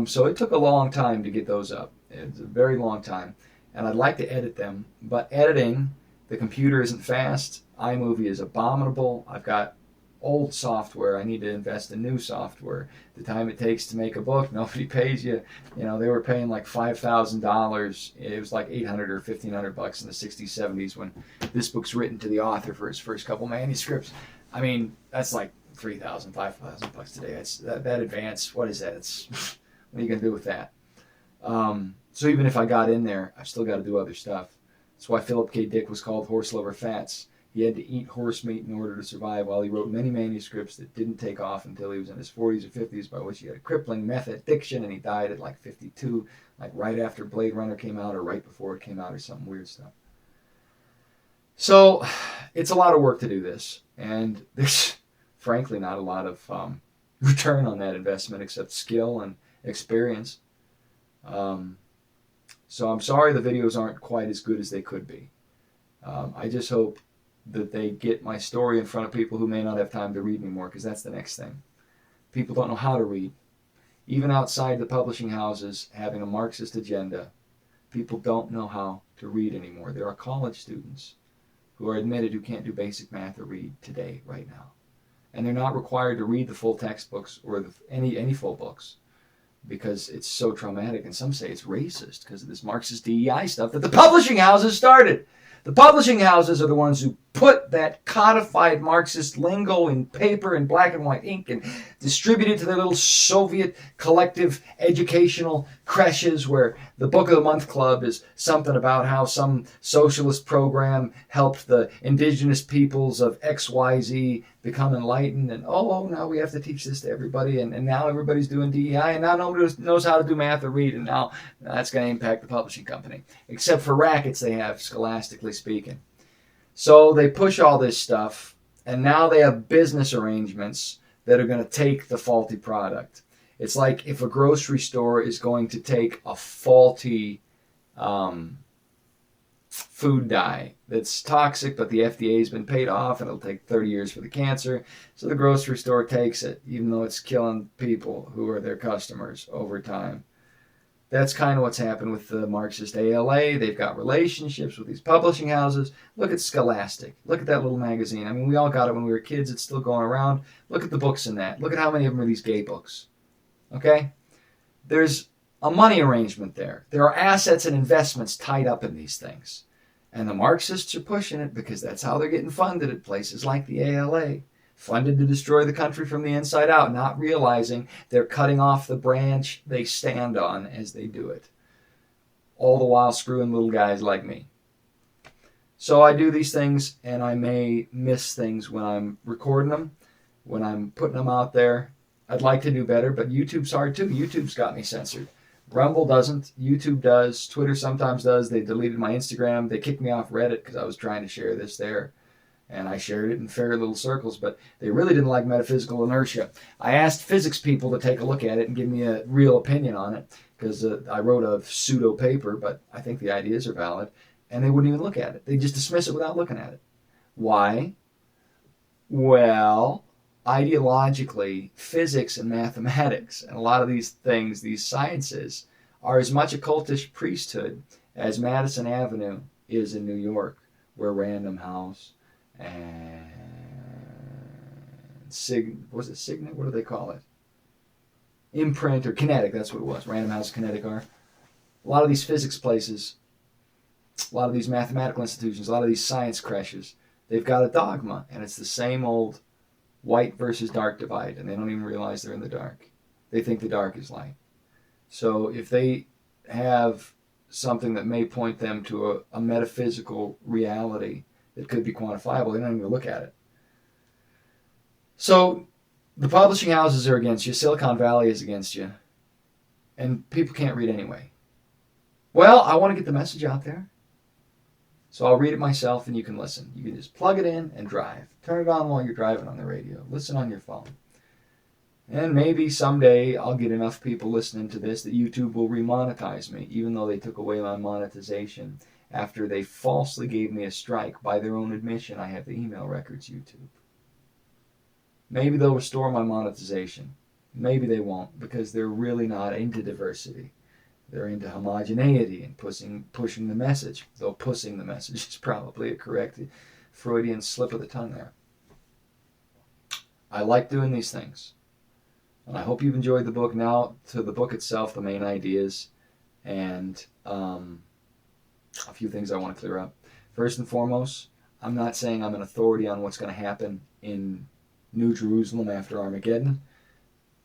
So it took a long time to get those up. It's a very long time, and I'd like to edit them, but editing, the computer isn't fast. iMovie is abominable. I've got old software. I need to invest in new software. The time it takes to make a book, nobody pays you. You know, they were paying like $5,000. It was like $800 or $1,500 in the 60s, 70s when this book's written to the author for his first couple manuscripts. I mean, that's like $3,000, $5,000 today. It's that advanced. What is that? It's what are you gonna do with that? So even if I got in there, I've still got to do other stuff. That's why Philip K. Dick was called Horse Lover Fats. He had to eat horse meat in order to survive, while he wrote many manuscripts that didn't take off until he was in his 40s or 50s, by which he had a crippling meth addiction, and he died at like 52, like right after Blade Runner came out or right before it came out or some weird stuff. So it's a lot of work to do this, and there's frankly not a lot of return on that investment except skill and experience. So I'm sorry the videos aren't quite as good as they could be. I just hope that they get my story in front of people who may not have time to read anymore, because that's the next thing. People don't know how to read. Even outside the publishing houses having a Marxist agenda, people don't know how to read anymore. There are college students who are admitted who can't do basic math or read today, right now. And they're not required to read the full textbooks or any full books, because it's so traumatic, and some say it's racist because of this Marxist DEI stuff that the publishing houses started. The publishing houses are the ones who put that codified Marxist lingo in paper in black and white ink and distribute it to their little Soviet collective educational creches, where the Book of the Month Club is something about how some socialist program helped the indigenous peoples of XYZ become enlightened, and now we have to teach this to everybody, and now everybody's doing DEI, and now nobody knows how to do math or read, and now that's going to impact the publishing company, except for rackets they have, scholastically speaking. So they push all this stuff, and now they have business arrangements that are going to take the faulty product. It's like if a grocery store is going to take a faulty food dye that's toxic, but the FDA has been paid off, and it'll take 30 years for the cancer. So the grocery store takes it, even though it's killing people who are their customers over time. that's kind of what's happened with the Marxist ALA. They've got relationships with these publishing houses. Look at Scholastic. Look at that little magazine. I mean, we all got it when we were kids. It's still going around. Look at the books in that. Look at how many of them are these gay books. Okay? There's a money arrangement there. There are assets and investments tied up in these things. And the Marxists are pushing it because that's how they're getting funded at places like the ALA. Funded to destroy the country from the inside out, not realizing they're cutting off the branch they stand on as they do it. All the while screwing little guys like me. So I do these things, and I may miss things when I'm recording them, when I'm putting them out there. I'd like to do better, but YouTube's hard too. YouTube's got me censored. Rumble doesn't. YouTube does. Twitter sometimes does. They deleted my Instagram. They kicked me off Reddit because I was trying to share this there. And I shared it in fair little circles, but they really didn't like metaphysical inertia. I asked physics people to take a look at it and give me a real opinion on it, because I wrote a pseudo paper, but I think the ideas are valid, and they wouldn't even look at it. They just dismiss it without looking at it. Why? Well, ideologically, physics and mathematics, and a lot of these things, these sciences, are as much a cultish priesthood as Madison Avenue is in New York, where Random House and was it Signet? What do they call it? Imprint or Kinetic, that's what it was. Random House, Kinetic are. A lot of these physics places, a lot of these mathematical institutions, a lot of these science creches, they've got a dogma, and it's the same old white versus dark divide, and they don't even realize they're in the dark. They think the dark is light. So if they have something that may point them to a metaphysical reality that could be quantifiable, they don't even look at it. So the publishing houses are against you. Silicon Valley is against you. And people can't read anyway. Well, I want to get the message out there. So I'll read it myself and you can listen. You can just plug it in and drive. Turn it on while you're driving on the radio. Listen on your phone. And maybe someday I'll get enough people listening to this that YouTube will remonetize me, even though they took away my monetization after they falsely gave me a strike. By their own admission, I have the email records, YouTube. Maybe they'll restore my monetization. Maybe they won't, because they're really not into diversity. They're into homogeneity and pushing the message. Though pushing the message is probably a correct Freudian slip of the tongue there. I like doing these things. And I hope you've enjoyed the book. Now to the book itself, the main ideas, and a few things I want to clear up. First and foremost, I'm not saying I'm an authority on what's going to happen in New Jerusalem after Armageddon.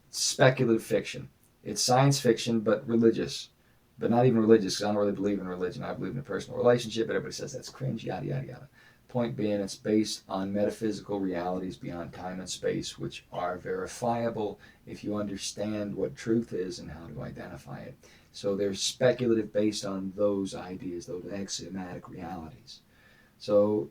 It's speculative fiction. It's science fiction, but religious. But not even religious, because I don't really believe in religion. I believe in a personal relationship, but everybody says that's cringe, yada, yada, yada. Point being, it's based on metaphysical realities beyond time and space, which are verifiable if you understand what truth is and how to identify it. So they're speculative based on those ideas, those axiomatic realities. So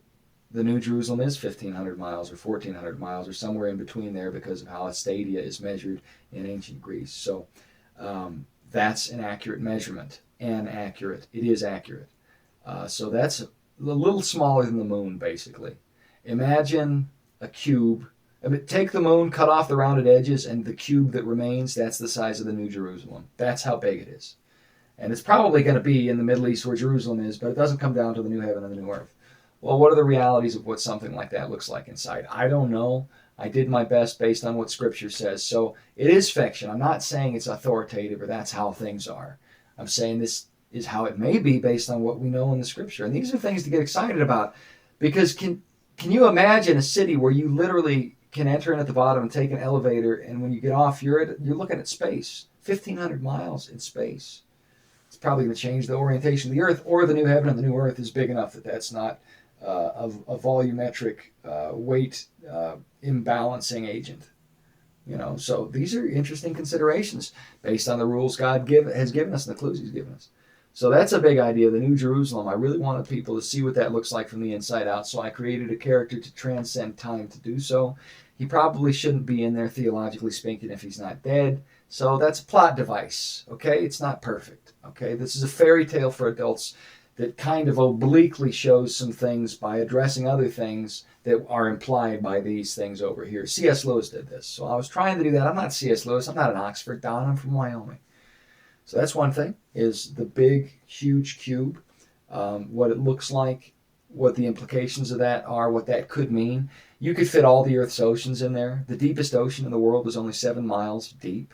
the New Jerusalem is 1,500 miles or 1,400 miles or somewhere in between there because of how a stadia is measured in ancient Greece. So that's an accurate measurement. It is accurate. So that's a little smaller than the moon, basically. Imagine a cube. Take the moon, cut off the rounded edges, and the cube that remains, that's the size of the New Jerusalem. That's how big it is. And it's probably going to be in the Middle East where Jerusalem is, but it doesn't come down to the new heaven and the new earth. Well, what are the realities of what something like that looks like inside? I don't know. I did my best based on what Scripture says. So it is fiction. I'm not saying it's authoritative or that's how things are. I'm saying this is how it may be based on what we know in the Scripture. And these are things to get excited about, because can you imagine a city where you literally can enter in at the bottom and take an elevator, and when you get off, you're looking at space, 1,500 miles in space. It's probably going to change the orientation of the Earth, or the new heaven and the new Earth is big enough that that's not a volumetric weight imbalancing agent. So these are interesting considerations based on the rules God has given us and the clues He's given us. So that's a big idea, the New Jerusalem. I really wanted people to see what that looks like from the inside out, so I created a character to transcend time to do so. He probably shouldn't be in there, theologically speaking, if he's not dead. So that's a plot device, okay? It's not perfect, okay? This is a fairy tale for adults that kind of obliquely shows some things by addressing other things that are implied by these things over here. C.S. Lewis did this, so I was trying to do that. I'm not C.S. Lewis. I'm not an Oxford Don. I'm from Wyoming. So that's one thing, is the big, huge cube, what it looks like, what the implications of that are, what that could mean. You could fit all the Earth's oceans in there. The deepest ocean in the world is only 7 miles deep.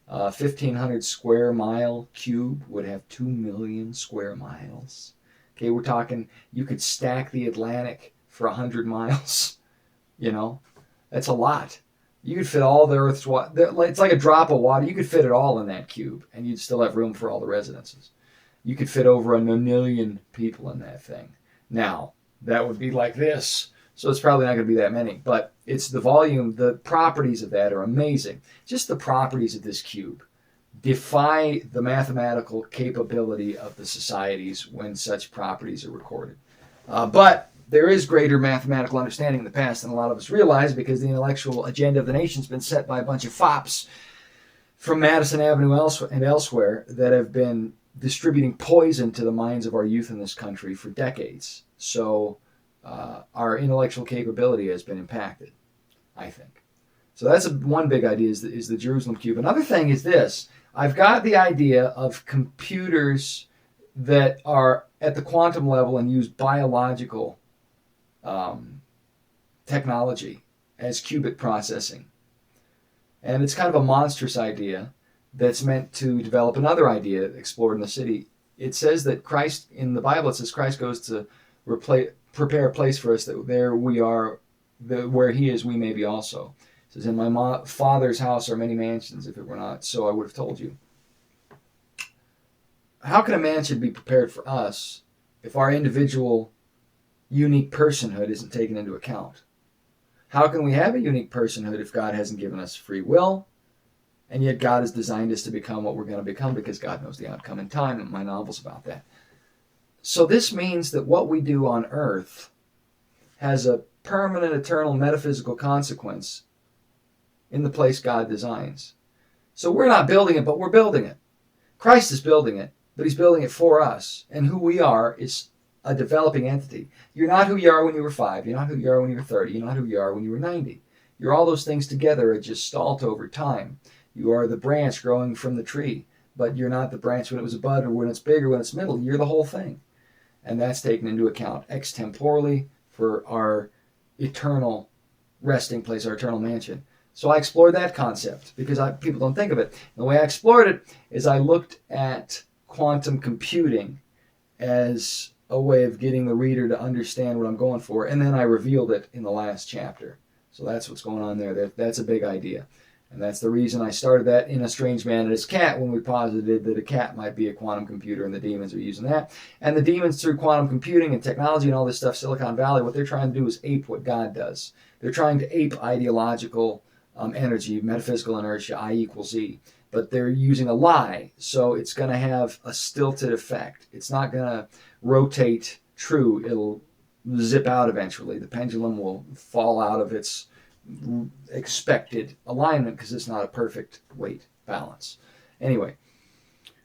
1,500 square mile cube would have 2 million square miles. Okay, we're talking, you could stack the Atlantic for 100 miles. You know, that's a lot. You could fit all the Earth's water. It's like a drop of water. You could fit it all in that cube, and you'd still have room for all the residences. You could fit over 1 million people in that thing. Now, that would be like this. So it's probably not going to be that many. But it's the volume, the properties of that are amazing. Just the properties of this cube defy the mathematical capability of the societies when such properties are recorded. But there is greater mathematical understanding in the past than a lot of us realize, because the intellectual agenda of the nation has been set by a bunch of fops from Madison Avenue and elsewhere that have been distributing poison to the minds of our youth in this country for decades. So our intellectual capability has been impacted, I think. So that's one big idea, is the Jerusalem cube. Another thing is this. I've got the idea of computers that are at the quantum level and use biological technology as qubit processing. And it's kind of a monstrous idea that's meant to develop another idea explored in the city. It says that Christ, in the Bible, it says Christ goes to prepare a place for us, that there we are, where he is, we may be also. It says, in my Father's house are many mansions. If it were not so, I would have told you. How can a mansion be prepared for us if our individual unique personhood isn't taken into account? How can we have a unique personhood if God hasn't given us free will, and yet God has designed us to become what we're going to become because God knows the outcome in time, and my novel's about that. So this means that what we do on earth has a permanent, eternal, metaphysical consequence in the place God designs. So we're not building it, but we're building it. Christ is building it, but he's building it for us. And who we are is a developing entity. You're not who you are when you were 5. You're not who you are when you were 30. You're not who you are when you were 90. You're all those things together at gestalt over time. You are the branch growing from the tree, but you're not the branch when it was a bud or when it's big or when it's middle. You're the whole thing. And that's taken into account extemporally for our eternal resting place, our eternal mansion. So I explored that concept because people don't think of it. And the way I explored it is I looked at quantum computing as a way of getting the reader to understand what I'm going for, and then I revealed it in the last chapter. So that's what's going on there. That's a big idea. And that's the reason I started that in A Strange Man and His Cat, when we posited that a cat might be a quantum computer, and the demons are using that. And the demons, through quantum computing and technology and all this stuff, Silicon Valley, what they're trying to do is ape what God does. They're trying to ape ideological energy, metaphysical inertia, I equals E. But they're using a lie, so it's going to have a stilted effect. It's not going to rotate true. It'll zip out eventually. The pendulum will fall out of its expected alignment because it's not a perfect weight balance. Anyway,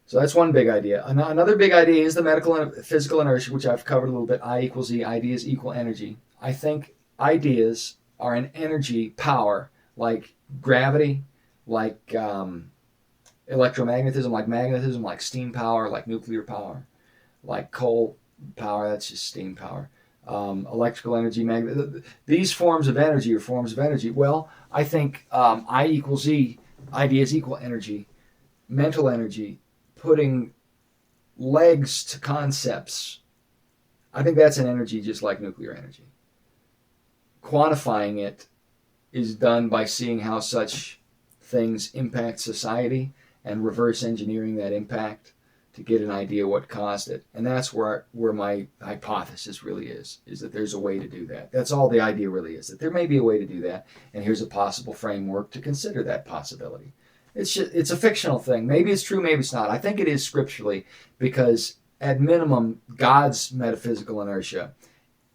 so that's one big idea. Another big idea is the metaphysical inertia, which I've covered a little bit. I equals E, ideas equal energy. I think ideas are an energy power, like gravity, like electromagnetism, like magnetism, like steam power, like nuclear power, like coal power, that's just steam power. Electrical energy, these forms of energy are forms of energy. Well, I think I equals E, ideas equal energy, mental energy, putting legs to concepts. I think that's an energy just like nuclear energy. Quantifying it is done by seeing how such things impact society and reverse engineering that impact to get an idea what caused it. And that's where my hypothesis really is that there's a way to do that. That's all the idea really is, that there may be a way to do that, and here's a possible framework to consider that possibility. It's a fictional thing. Maybe it's true, maybe it's not. I think it is scripturally, because at minimum, God's metaphysical inertia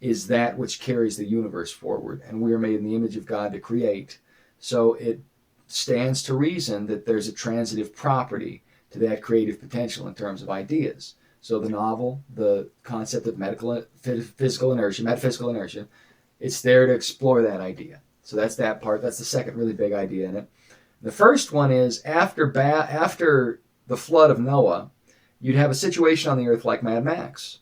is that which carries the universe forward, and we are made in the image of God to create. So it stands to reason that there's a transitive property to that creative potential in terms of ideas. So the novel, the concept of metaphysical inertia, it's there to explore that idea. So that's that part. That's the second really big idea in it. The first one is after the flood of Noah, you'd have a situation on the earth like Mad Max.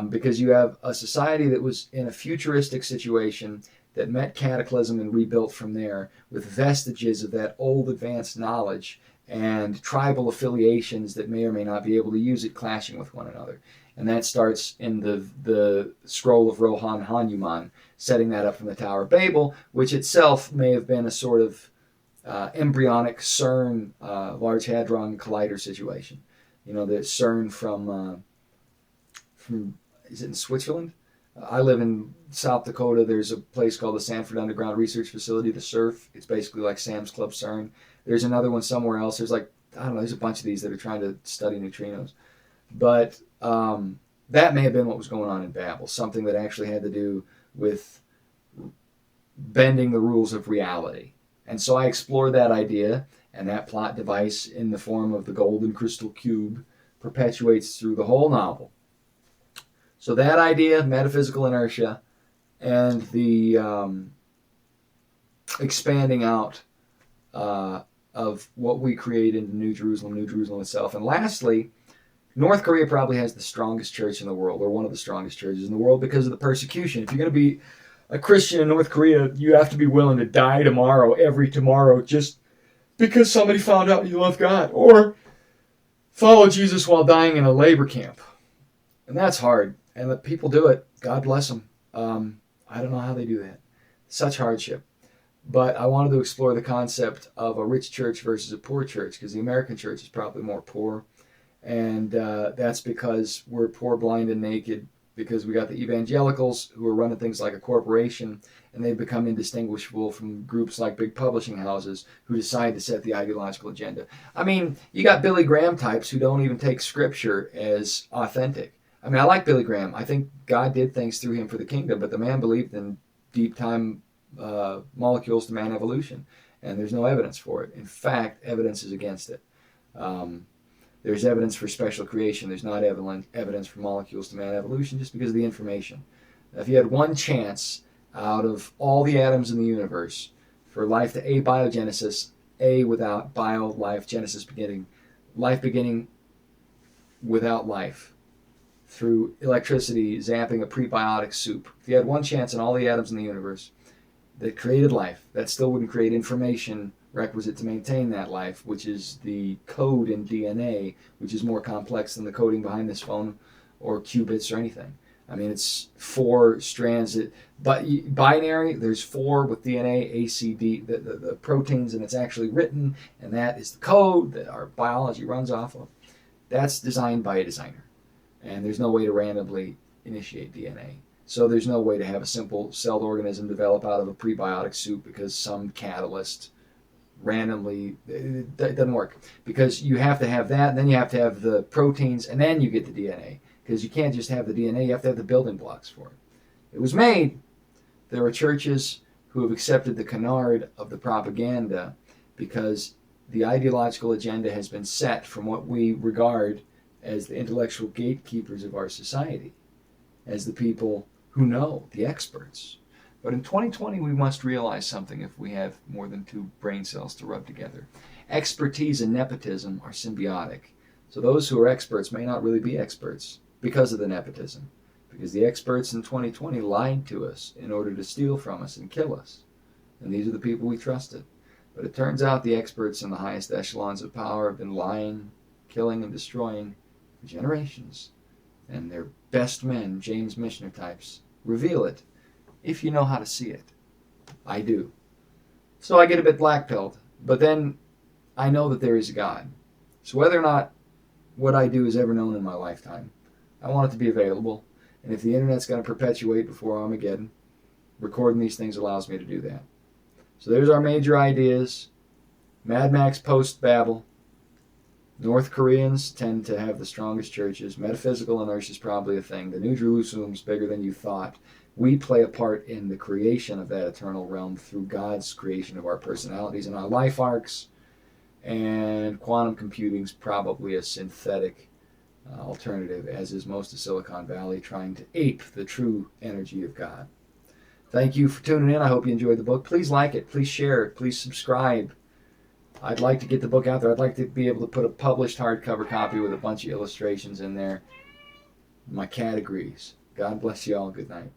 Because you have a society that was in a futuristic situation that met cataclysm and rebuilt from there with vestiges of that old advanced knowledge and tribal affiliations that may or may not be able to use it clashing with one another. And that starts in the scroll of Rohan Hanuman, setting that up from the Tower of Babel, which itself may have been a sort of embryonic CERN, Large Hadron Collider situation. You know, the CERN from is it in Switzerland? I live in South Dakota. There's a place called the Sanford Underground Research Facility, the SURF. It's basically like Sam's Club CERN. There's another one somewhere else. There's like, I don't know, there's a bunch of these that are trying to study neutrinos. But that may have been what was going on in Babel, something that actually had to do with bending the rules of reality. And so I explored that idea, and that plot device in the form of the golden crystal cube perpetuates through the whole novel. So that idea, metaphysical inertia, and the expanding out of what we create into New Jerusalem itself. And lastly, North Korea probably has the strongest church in the world, or one of the strongest churches in the world, because of the persecution. If you're going to be a Christian in North Korea, you have to be willing to die tomorrow, every tomorrow, just because somebody found out you love God, or follow Jesus while dying in a labor camp. And that's hard. And the people do it. God bless them. I don't know how they do that. Such hardship. But I wanted to explore the concept of a rich church versus a poor church, because the American church is probably more poor. And that's because we're poor, blind, and naked, because we got the evangelicals who are running things like a corporation, and they've become indistinguishable from groups like big publishing houses who decide to set the ideological agenda. I mean, you got Billy Graham types who don't even take scripture as authentic. I mean, I like Billy Graham. I think God did things through him for the kingdom, but the man believed in deep time molecules to man evolution, and there's no evidence for it. In fact, evidence is against it. There's evidence for special creation. There's not evidence for molecules to man evolution, just because of the information. If you had one chance out of all the atoms in the universe for life to abiogenesis, without bio, life, genesis beginning, life beginning without life, through electricity zapping a prebiotic soup. If you had one chance in all the atoms in the universe that created life, that still wouldn't create information requisite to maintain that life, which is the code in DNA, which is more complex than the coding behind this phone or qubits or anything. I mean, it's 4 strands. But binary, there's 4 with DNA, A, C, D, the proteins, and it's actually written, and that is the code that our biology runs off of. That's designed by a designer. And there's no way to randomly initiate DNA. So there's no way to have a simple celled organism develop out of a prebiotic soup because some catalyst randomly, it doesn't work. Because you have to have that, and then you have to have the proteins, and then you get the DNA. Because you can't just have the DNA, you have to have the building blocks for it. It was made. There are churches who have accepted the canard of the propaganda because the ideological agenda has been set from what we regard as the intellectual gatekeepers of our society, as the people who know, the experts. But in 2020, we must realize something if we have more than 2 brain cells to rub together. Expertise and nepotism are symbiotic. So those who are experts may not really be experts because of the nepotism. Because the experts in 2020 lied to us in order to steal from us and kill us. And these are the people we trusted. But it turns out the experts in the highest echelons of power have been lying, killing, and destroying for generations. And their best men, James Michener types, reveal it if you know how to see it. I do. So I get a bit black-pilled, but then I know that there is a God. So whether or not what I do is ever known in my lifetime, I want it to be available. And if the internet's going to perpetuate before Armageddon, recording these things allows me to do that. So there's our major ideas. Mad Max post-Babel. North Koreans tend to have the strongest churches. Metaphysical inertia is probably a thing. The New Jerusalem's bigger than you thought. We play a part in the creation of that eternal realm through God's creation of our personalities and our life arcs. And quantum computing's probably a synthetic alternative, as is most of Silicon Valley, trying to ape the true energy of God. Thank you for tuning in. I hope you enjoyed the book. Please like it. Please share it. Please subscribe. I'd like to get the book out there. I'd like to be able to put a published hardcover copy with a bunch of illustrations in there. My cat agrees. God bless you all. Good night.